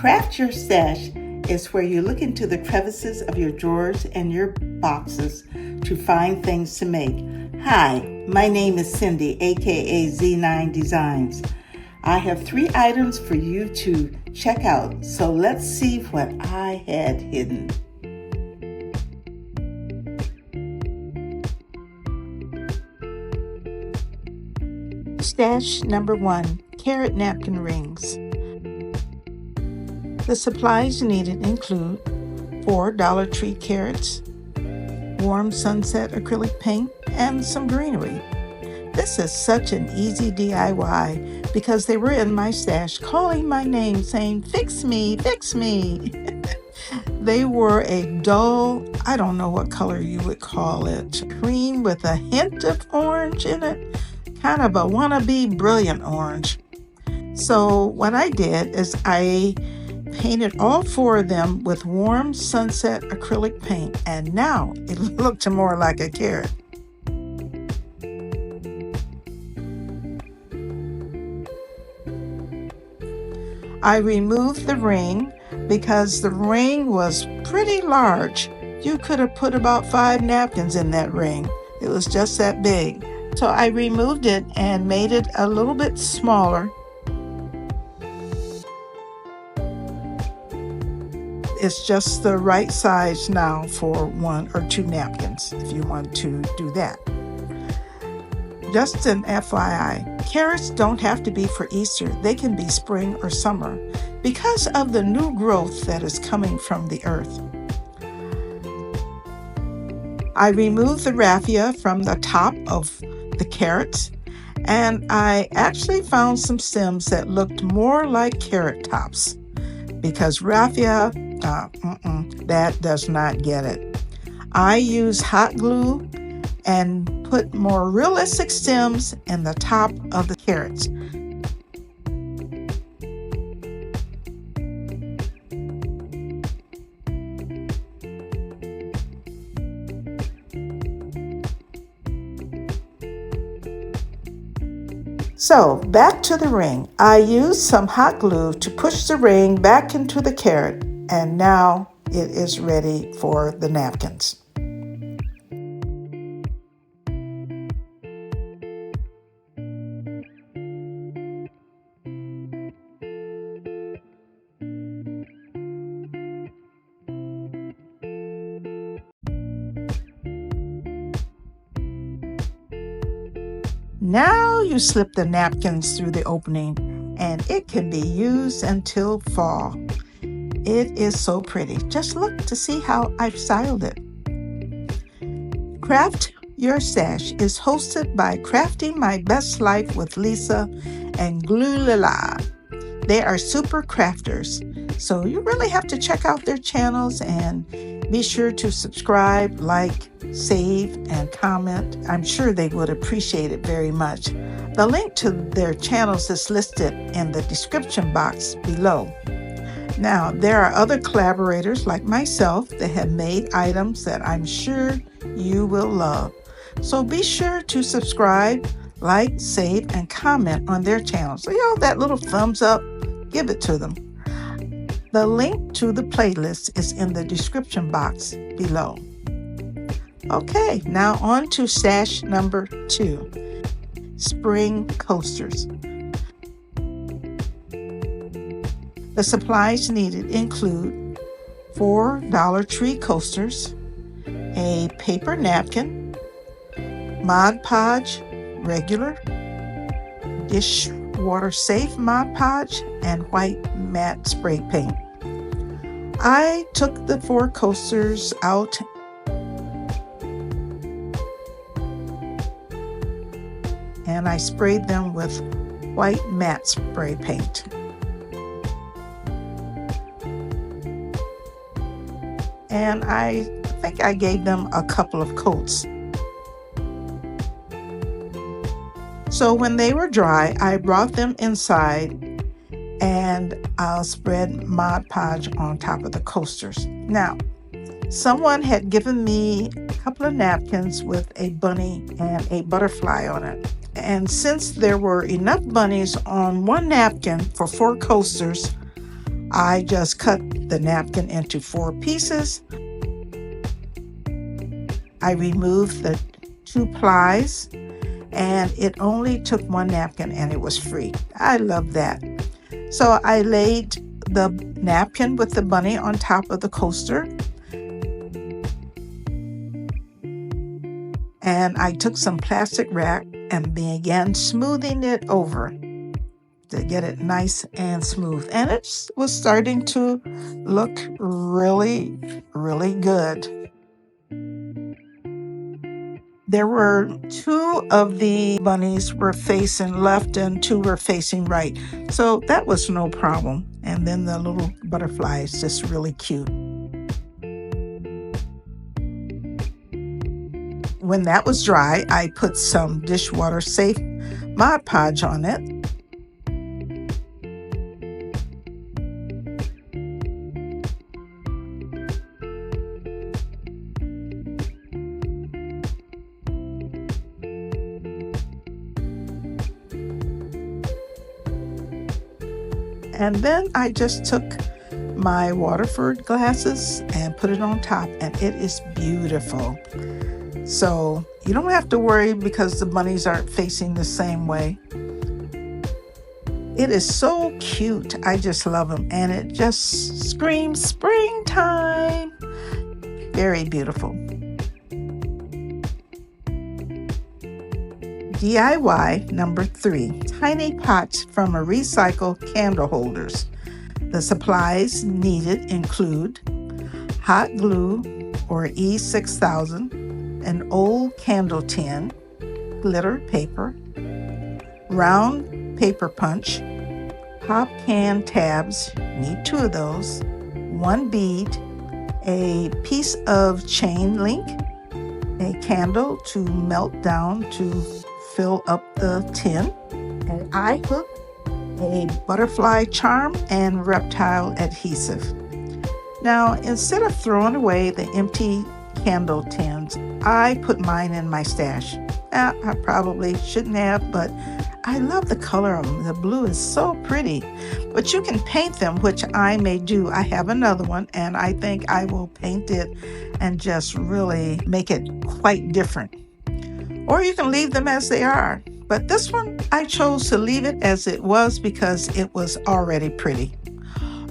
Craft Your Stash is where you look into the crevices of your drawers and your boxes to find things to make. Hi, my name is Cindy, aka Z9designs. I have 3 items for you to check out, so let's see what I had hidden. Stash number 1, carrot napkin rings. The supplies needed include 4 Dollar Tree carrots, warm sunset acrylic paint, and some greenery. This is such an easy DIY because they were in my stash calling my name saying, "Fix me, fix me." They were a dull, I don't know what color you would call it, cream with a hint of orange in it, kind of a wannabe brilliant orange. So what I did is I painted all 4 of them with warm sunset acrylic paint, and now it looked more like a carrot. I removed the ring because the ring was pretty large. You could have put about 5 napkins in that ring. It was just that big. So I removed it and made it a little bit smaller. It's just the right size now for 1 or 2 napkins if you want to do that. Just an FYI, carrots don't have to be for Easter. They can be spring or summer because of the new growth that is coming from the earth. I removed the raffia from the top of the carrots, and I actually found some stems that looked more like carrot tops because raffia, that does not get it. I use hot glue and put more realistic stems in the top of the carrots. So back to the ring. I used some hot glue to push the ring back into the carrot, and now it is ready for the napkins. Now you slip the napkins through the opening, and it can be used until fall. It is so pretty. Just look to see how I've styled it. Craft Your Stash is hosted by Crafting My Best Life with Lisa and Glulala. They are super crafters, so you really have to check out their channels and be sure to subscribe, like, save, and comment. I'm sure they would appreciate it very much. The link to their channels is listed in the description box below. Now, there are other collaborators like myself that have made items that I'm sure you will love. So be sure to subscribe, like, save, and comment on their channels. So, that little thumbs up, give it to them. The link to the playlist is in the description box below. Okay, now on to stash number 2, spring coasters. The supplies needed include 4 Dollar Tree coasters, a paper napkin, Mod Podge regular, dishwater safe Mod Podge, and white matte spray paint. I took the 4 coasters out and I sprayed them with white matte spray paint. And I think I gave them a couple of coats. So when they were dry, I brought them inside and I'll spread Mod Podge on top of the coasters. Now, someone had given me a couple of napkins with a bunny and a butterfly on it. And since there were enough bunnies on one napkin for 4 coasters, I just cut the napkin into 4 pieces. I removed the 2 plies, and it only took 1 napkin and it was free. I love that. So I laid the napkin with the bunny on top of the coaster, and I took some plastic wrap and began smoothing it over to get it nice and smooth. And it was starting to look really, really good. There were 2 of the bunnies were facing left and 2 were facing right. So that was no problem. And then the little butterfly is just really cute. When that was dry, I put some dishwater safe Mod Podge on it. And then I just took my Waterford glasses and put it on top, and it is beautiful. So you don't have to worry because the bunnies aren't facing the same way. It is so cute. I just love them, and it just screams springtime. Very beautiful. DIY number 3, tiny pots from a recycled candle holders. The supplies needed include hot glue or E6000, an old candle tin, glitter paper, round paper punch, pop can tabs, need 2 of those, 1 bead, a piece of chain link, a candle to melt down to fill up the tin, an eye hook, a butterfly charm, and reptile adhesive. Now, instead of throwing away the empty candle tins, I put mine in my stash. I probably shouldn't have, but I love the color of them. The blue is so pretty. But you can paint them, which I may do. I have another one, and I think I will paint it and just really make it quite different. Or you can leave them as they are. But this one, I chose to leave it as it was because it was already pretty.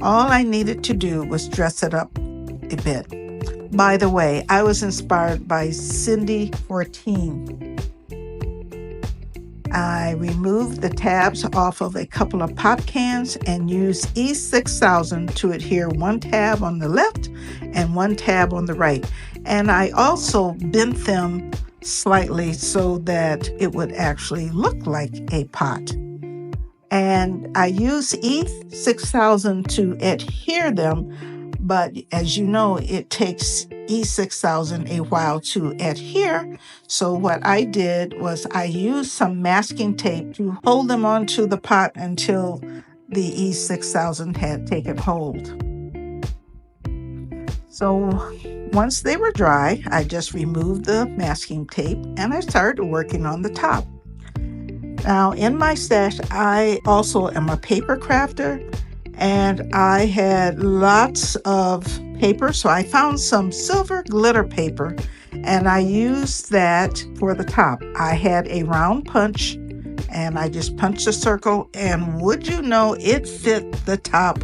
All I needed to do was dress it up a bit. By the way, I was inspired by Cindy 14. I removed the tabs off of a couple of pop cans and used E6000 to adhere 1 tab on the left and 1 tab on the right. And I also bent them slightly so that it would actually look like a pot. And I use E6000 to adhere them, but as you know, it takes E6000 a while to adhere. So what I did was I used some masking tape to hold them onto the pot until the E6000 had taken hold. So once they were dry, I just removed the masking tape and I started working on the top. Now in my stash, I also am a paper crafter, and I had lots of paper, so I found some silver glitter paper and I used that for the top. I had a round punch and I just punched a circle, and would you know, it fit the top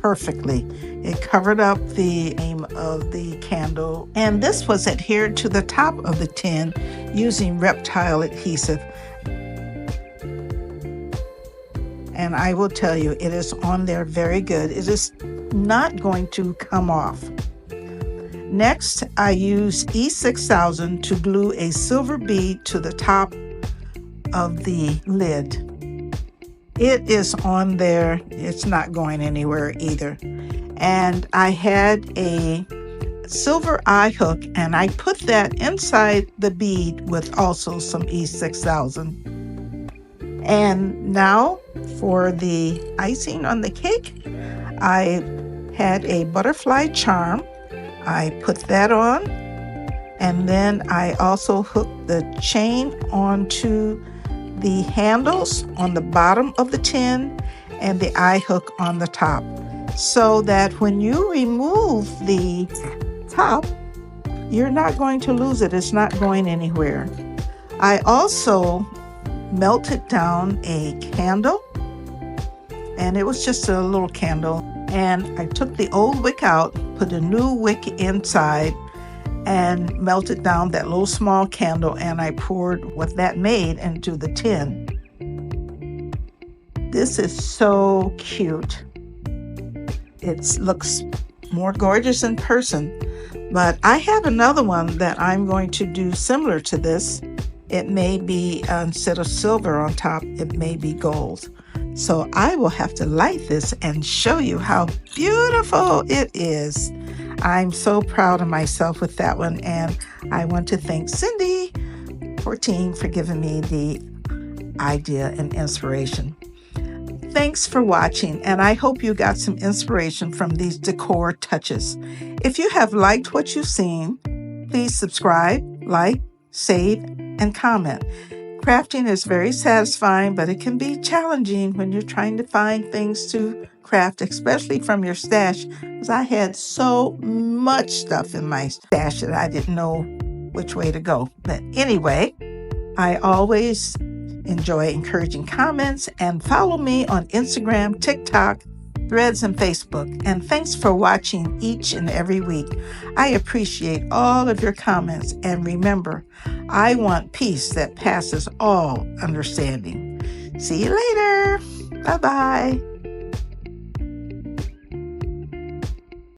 perfectly. It covered up the name of the candle, and this was adhered to the top of the tin using reptile adhesive. And I will tell you, it is on there very good. It is not going to come off. Next, I use E6000 to glue a silver bead to the top of the lid. It is on there. It's not going anywhere either. And I had a silver eye hook, and I put that inside the bead with also some E6000. And now for the icing on the cake, I had a butterfly charm. I put that on, and then I also hooked the chain onto the handles on the bottom of the tin and the eye hook on the top. so that when you remove the top, you're not going to lose it. It's not going anywhere. I also melted down a candle, and it was just a little candle, and I took the old wick out, put a new wick inside, and melted down that little small candle, and I poured what that made into the tin. This is so cute. It looks more gorgeous in person, but I have another one that I'm going to do similar to this. It may be, instead of silver on top, it may be gold. So I will have to light this and show you how beautiful it is. I'm so proud of myself with that one, and I want to thank Cindy 14 for giving me the idea and inspiration. Thanks for watching, and I hope you got some inspiration from these decor touches. If you have liked what you've seen, please subscribe, like, save, and comment. Crafting is very satisfying, but it can be challenging when you're trying to find things to craft, especially from your stash, because I had so much stuff in my stash that I didn't know which way to go. But anyway, I always enjoy encouraging comments, and follow me on Instagram, TikTok, Threads, and Facebook. And thanks for watching each and every week. I appreciate all of your comments, and remember, I want peace that passes all understanding. See you later. Bye-bye.